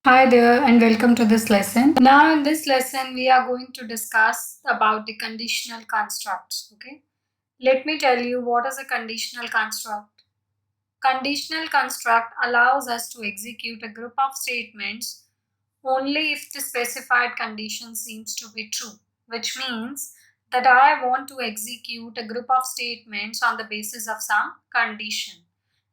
Hi there and welcome to this lesson. Now in this lesson we are going to discuss about the conditional constructs. Okay. Let me tell you what is a conditional construct. Conditional construct allows us to execute a group of statements only if the specified condition seems to be true, which means that I want to execute a group of statements on the basis of some condition.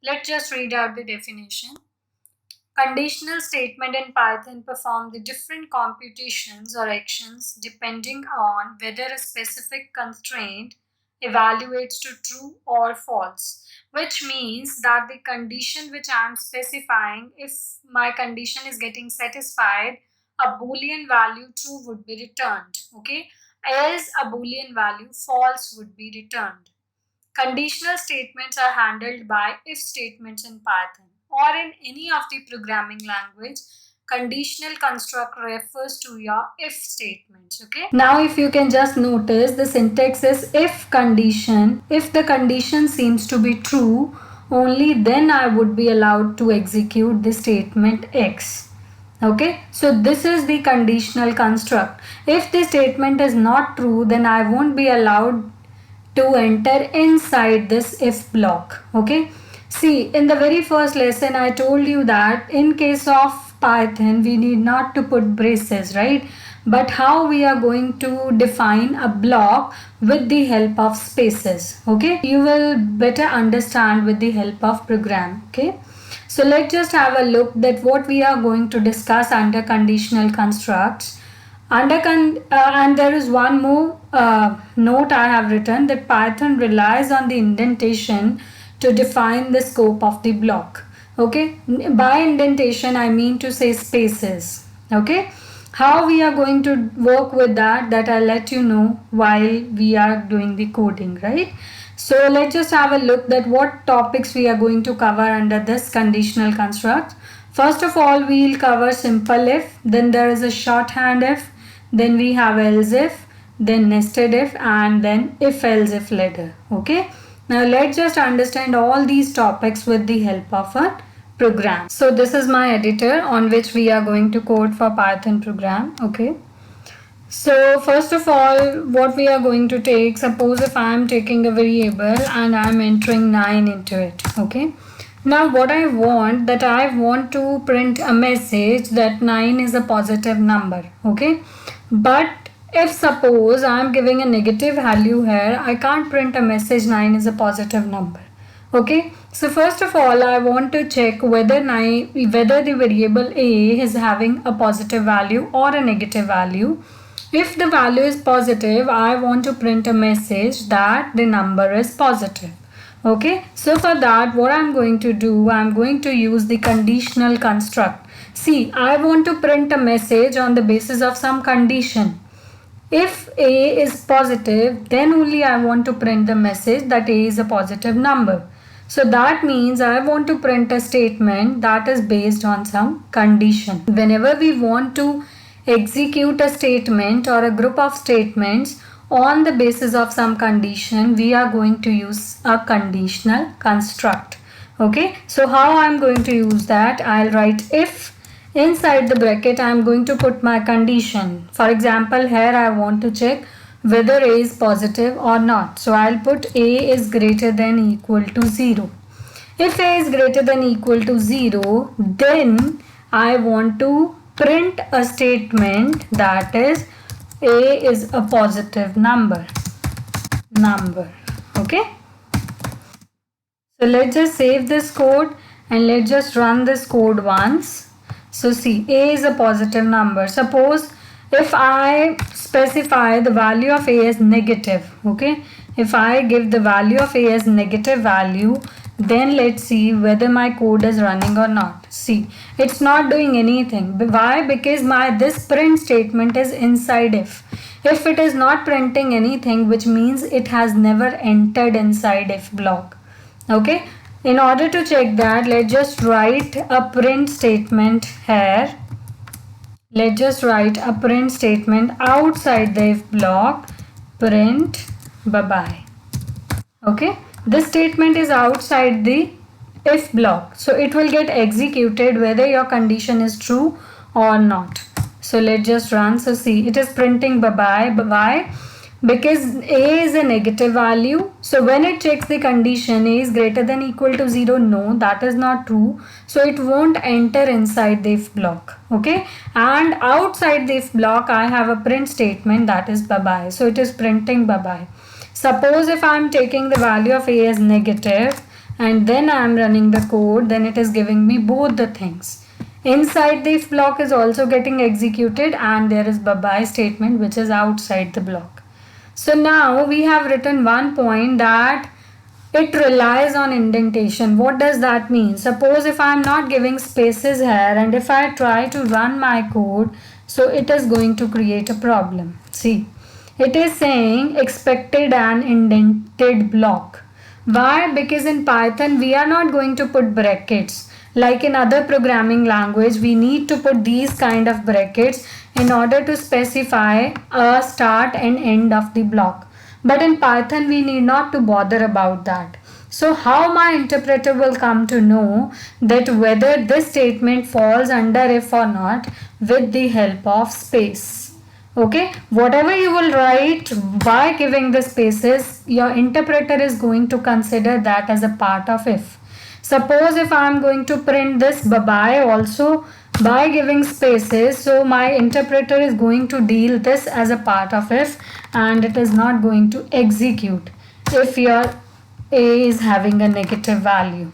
Let's just read out the definition. Conditional statement in Python perform the different computations or actions depending on whether a specific constraint evaluates to true or false, which means that the condition which I am specifying, if my condition is getting satisfied, a boolean value true would be returned, okay, else a boolean value false would be returned. Conditional statements are handled by if statements in Python or in any of the programming language. Conditional construct refers to your if statements. Okay. Now, if you can just notice, the syntax is if condition. If the condition seems to be true, only then I would be allowed to execute the statement X. Okay, so this is the conditional construct. If the statement is not true, then I won't be allowed to enter inside this if block. Okay, see, in the very first lesson I told you that in case of Python we need not to put braces, right? But how we are going to define a block with the help of spaces. Okay, you will better understand with the help of program. Okay, so let's just have a look that what we are going to discuss under conditional constructs. And there is one more note I have written, that Python relies on the indentation to define the scope of the block. Okay, by indentation I mean to say spaces. Okay, how we are going to work with that I'll let you know while we are doing the coding, right? So let's just have a look that what topics we are going to cover under this conditional construct. First of all, we'll cover simple if, then there is a shorthand if, then we have else if, then nested if, and then if else if later. Okay, now let's just understand all these topics with the help of a program. So this is my editor on which we are going to code for Python program. Okay, so first of all, what we are going to take, suppose if I am taking a variable and I am entering 9 into it. Okay, now what I want to print a message that 9 is a positive number. Okay, but if suppose I am giving a negative value here, I can't print a message 9 is a positive number. Okay, so first of all I want to check whether the variable a is having a positive value or a negative value. If the value is positive, I want to print a message that the number is positive. Okay, so for that what I'm going to do, I'm going to use the conditional construct. See, I want to print a message on the basis of some condition. If a is positive, then only I want to print the message that a is a positive number. So that means I want to print a statement that is based on some condition. Whenever we want to execute a statement or a group of statements on the basis of some condition, we are going to use a conditional construct. Okay, so how I'm going to use that, I'll write if. Inside the bracket I am going to put my condition. For example, here I want to check whether a is positive or not. So I'll put a is greater than equal to 0. If a is greater than equal to 0, then I want to print a statement that is a is a positive number. Okay, so let's just save this code and let's just run this code once. So see, a is a positive number. Suppose if I specify the value of a as negative, okay, if I give the value of a as negative value, then let's see whether my code is running or not. See, it's not doing anything. Why? Because this print statement is inside if. If it is not printing anything, which means it has never entered inside if block. Okay, in order to check that, let's just write a print statement here. Let's just write a print statement outside the if block, print bye-bye. Okay, this statement is outside the if block, so it will get executed whether your condition is true or not. So let's just run. So see, it is printing bye-bye. Why? Because a is a negative value. So when it checks the condition a is greater than equal to 0, no, that is not true. So it won't enter inside the if block. Okay, and outside the if block I have a print statement that is bye-bye. So it is printing bye-bye. Suppose if I am taking the value of a as negative and then I am running the code, then it is giving me both the things. Inside the if block is also getting executed and there is bye-bye statement which is outside the block. So now we have written one point that it relies on indentation. What does that mean? Suppose if I am not giving spaces here and if I try to run my code, so it is going to create a problem. See, it is saying expected an indented block. Why? Because in Python we are not going to put brackets. Like in other programming language, we need to put these kind of brackets in order to specify a start and end of the block. But in Python, we need not to bother about that. So how my interpreter will come to know that whether this statement falls under if or not with the help of space. Okay, whatever you will write by giving the spaces, your interpreter is going to consider that as a part of if. Suppose if I am going to print this bye-bye also by giving spaces, so my interpreter is going to deal this as a part of if and it is not going to execute if your a is having a negative value.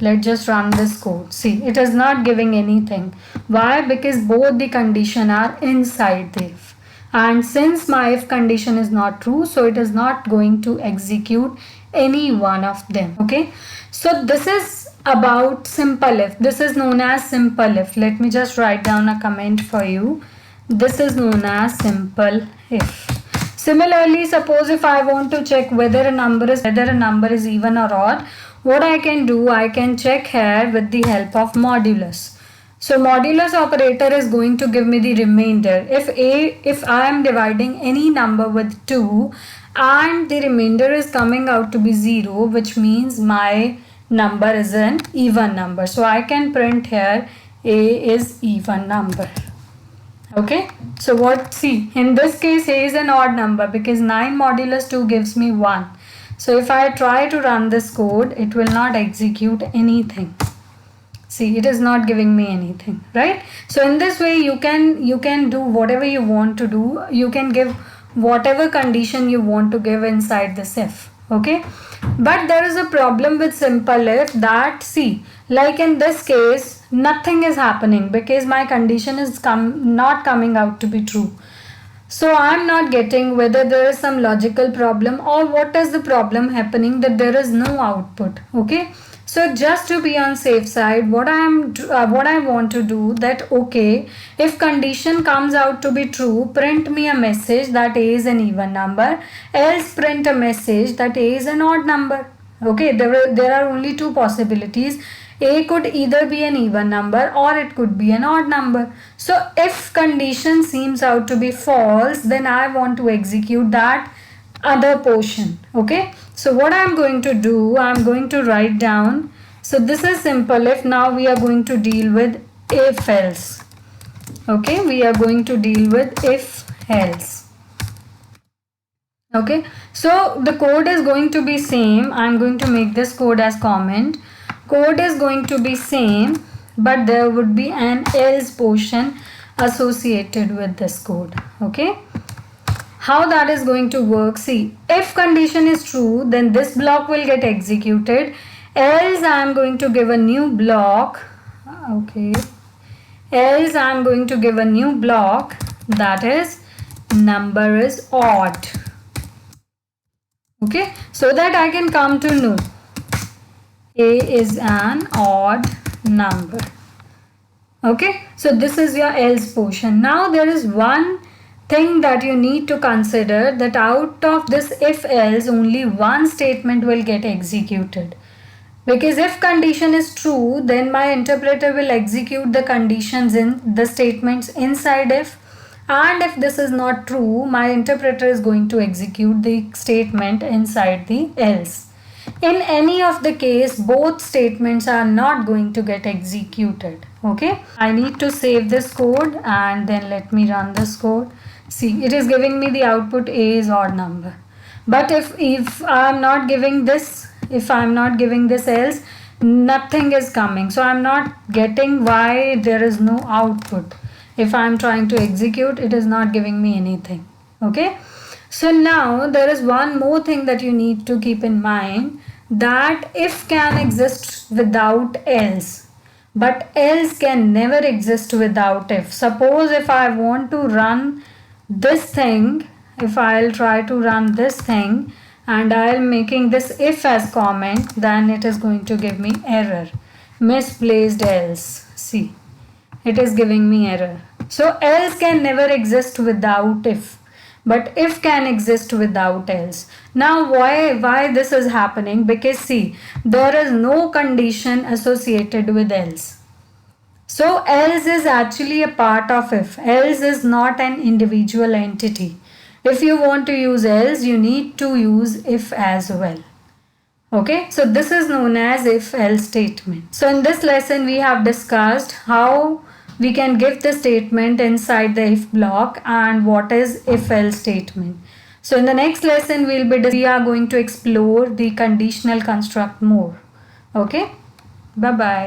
Let's just run this code. See, it is not giving anything. Why? Because both the condition are inside the if. And since my if condition is not true, so it is not going to execute any one of them. Okay. So this is about simple if. This is known as simple if. Let me just write down a comment for you. This is known as simple if. Similarly, suppose if I want to check whether a number is even or odd, what I can do, I can check here with the help of modulus. So modulus operator is going to give me the remainder. If I am dividing any number with 2 and the remainder is coming out to be 0, which means my number is an even number. So I can print here a is even number. Okay, so what, see, in this case a is an odd number because 9 modulus 2 gives me 1. So if I try to run this code, it will not execute anything. See, it is not giving me anything, right? So in this way you can do whatever you want to do. You can give whatever condition you want to give inside this if. Okay, but there is a problem with simple if that, see, like in this case nothing is happening because my condition is not coming out to be true. So I'm not getting whether there is some logical problem or what is the problem happening that there is no output. Okay, so just to be on safe side, what I want to do that, okay, if condition comes out to be true, print me a message that a is an even number, else print a message that a is an odd number. Okay, there are only two possibilities. A could either be an even number or it could be an odd number. So if condition seems out to be false, then I want to execute that other portion. Okay, so what I'm going to do, I'm going to write down. So this is simple if. Now we are going to deal with if else. Okay, we are going to deal with if else. Okay, so the code is going to be same. I'm going to make this code as comment. Code is going to be same, but there would be an else portion associated with this code. Okay, how that is going to work, see, if condition is true, then this block will get executed, else I am going to give a new block. Okay, else I am going to give a new block that is number is odd. Okay, so that I can come to know a is an odd number. Okay, so this is your else portion. Now there is one thing that you need to consider, that out of this if else only one statement will get executed, because if condition is true, then my interpreter will execute the conditions in the statements inside if, and if this is not true, my interpreter is going to execute the statement inside the else. In any of the case, both statements are not going to get executed. Okay, I need to save this code and then let me run this code. See, it is giving me the output A is odd number. But if I'm not giving this, if I'm not giving this else, nothing is coming. So I'm not getting why there is no output. If I'm trying to execute, it is not giving me anything. Okay. So now there is one more thing that you need to keep in mind, that if can exist without else, but else can never exist without if. Suppose if I want to run this thing, if I'll try to run this thing and I'll making this if as comment, then it is going to give me error, misplaced else. See, it is giving me error. So else can never exist without if, but if can exist without else. Now why this is happening? Because see, there is no condition associated with else. So else is actually a part of if. Else is not an individual entity. If you want to use else, you need to use if as well. Okay, so this is known as if else statement. So in this lesson we have discussed how we can give the statement inside the if block and what is if else statement. So in the next lesson we are going to explore the conditional construct more. Okay, bye bye.